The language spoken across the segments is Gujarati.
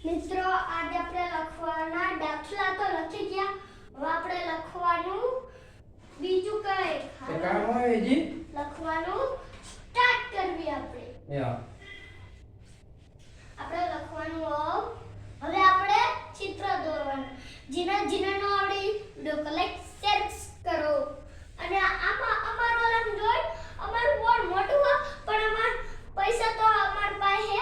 મિત્રો આજે આપણે લખવાના દાખલા તો લખી ગયા. હવે આપણે લખવાનું બીજું કઈ કામ હોય જી લખવાનું સ્ટાર્ટ કરવી આપણે. યા આપણે લખવાનું હવે આપણે ચિત્ર દોરવાનું. જીના નો આવડી વિડિયો કલેક્ટ શેર કરો. અને આમાં અમારો ઓલામ જોઈ અમારું બોર્ડ મોટું હોય પણ અમાર પૈસા તો અમાર પાસે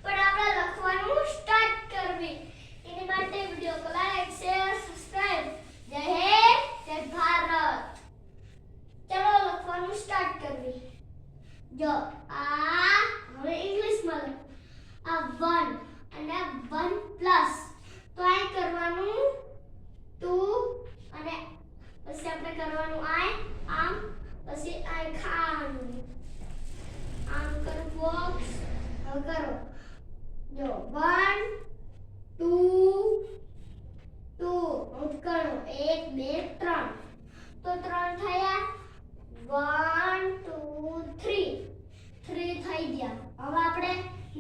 પણ આપણે લખવાનું સ્ટાર્ટ કરવી. એની માટે વિડિયો કો લાઈક શેર સબસ્ક્રાઇબ. જય હિન્દ જય ભારત. ચલો લખવાનું સ્ટાર્ટ કરવી. જો આ હવે ઇંગ્લિશમાં લખ. આ 1 અને 1 પ્લસ તો આ કરવાનું 2 અને પછી આપણે કરવાનું આમ પછી આ ખાવાનું આમ કરો બોક્સ. હવે કરો જો 1 2 હું કરો 1 2 3 તો 3 થયા. 1 2 3 3 થઈ ગયા. હવે આપણે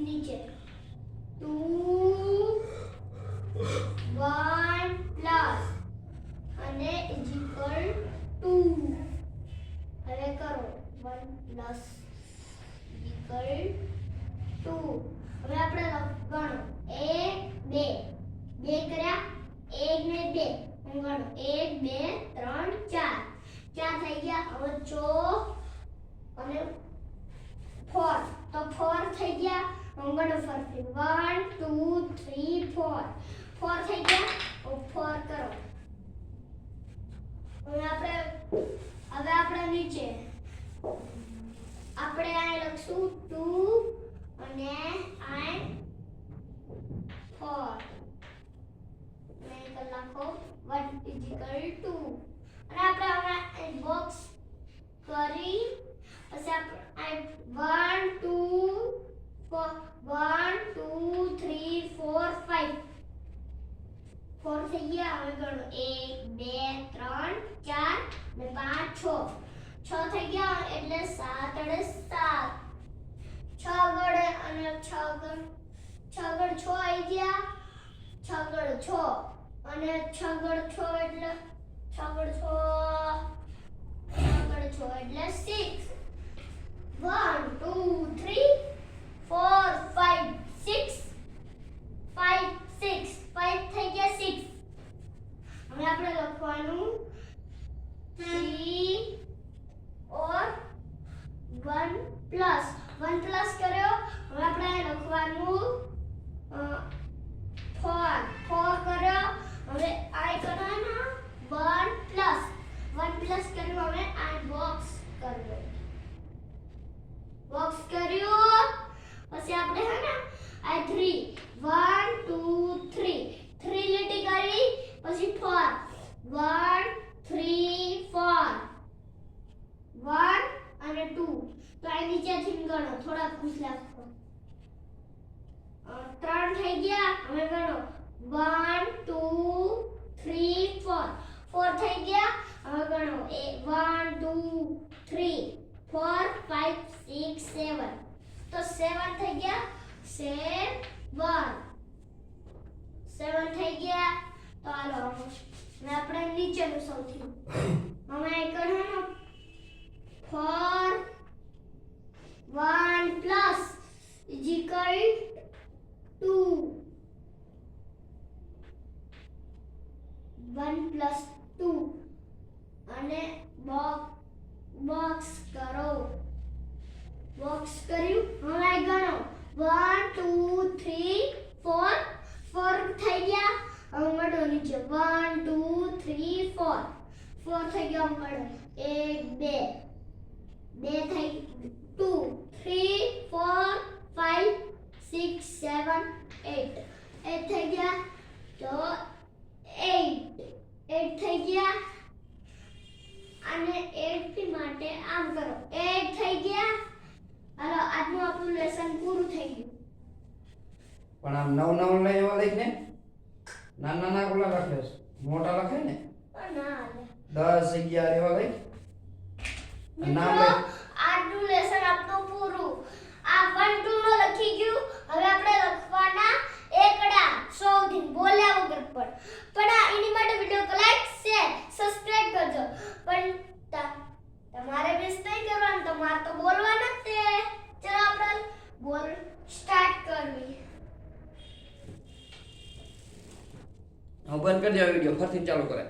નીચે 2 1 પ્લસ અને ઇઝ ઇક્વલ 2. હવે કરો 1 પ્લસ ઇક્વલ 2. હવે આપણે ગણો 1 2 2 કર્યા 1 ને 2 હું ગણો 1 2 3 4 4 થઈ ગયા. હવે 4 અને 4 તો 4 થઈ ગયા. હું ગણો ફરીથી 1 2 3 4 4 થઈ ગયા. 4 કરો. હવે આપણે નીચે આપણે આ લખશું 2 અને આ 4 ને લખો 1 = 2 અને આપણે હવે બોક્સ કરી પછી આપણે 1 2 4 1 2 3 4 5 4 થઈ ગયા. હવે ગણો 1 2 3 4 ને 5 6 6 થઈ ગયા. એટલે 7 અને 7 6 ગળે અને 6 ગળ 6 આવી ગયા. 6 ગળ 6 અને 6 ગળ 6 એટલે 6 ગળ 6 એટલે 6. 1 2 3 4 5 6 5 6 5 થઈ ગયા 6. હવે આપણે લખવાનું 3 ઓર 1 પ્લસ કર્યો. હવે આપણે લખવાનું 4 કર્યો. હવે આ કરવાના 1 પ્લસ કર્યું. હવે આ બોક્સ કર્યો. બોક્સ કર્યું પછી આપણે હે ને આ 3 1 2 3 3 લીટી કરી પછી 4 1 3 4 1 અને 2 તો આ નીચેથી ગણો થોડા ખુશ લખો. 3 થઈ ગયા. હવે ગણો 1 2 3 4 4 થઈ ગયા. હવે ગણો 1 2 3 4 5 6 7 તો 7 થઈ ગયા. 7 થઈ ગયા. તો હાલો હવે આપણે નીચેનું સૌથી હવે આ કરવાનો 4 1 પ્લસ ઇઝ ઇક્વલ 2 1 પ્લસ 2 અને બોક્સ કરો. બોક્સ કર્યું. હવે ગણો 1 2 3 4 4 થઈ ગયા. હવે ગણો નીચે 1 2 3 4 4 થઈ ગયા. ગણો 1 2 થઈ 2 3 4 5 6 7 8 8 થઈ ગયા. તો 8 થઈ ગયા. અને 8 થી માટે આમ કરો 8 થઈ ગયા. હાલો આજનું આપણું લેસન પૂરું થઈ ગયું. પણ આમ 9 9 લઈ એવા લખને નાના કોલા લખે મોટા લખે ને ના 10 11 એવા લઈ નામ મિત્રો લઈ. આજનું લેસન આપણું પૂરું. આ 1 2 નો લખી ગયું. હવે આપણે લખવાના એકડા. હું બંધ કરી દે વિડીયો ફરીથી ચાલુ કરે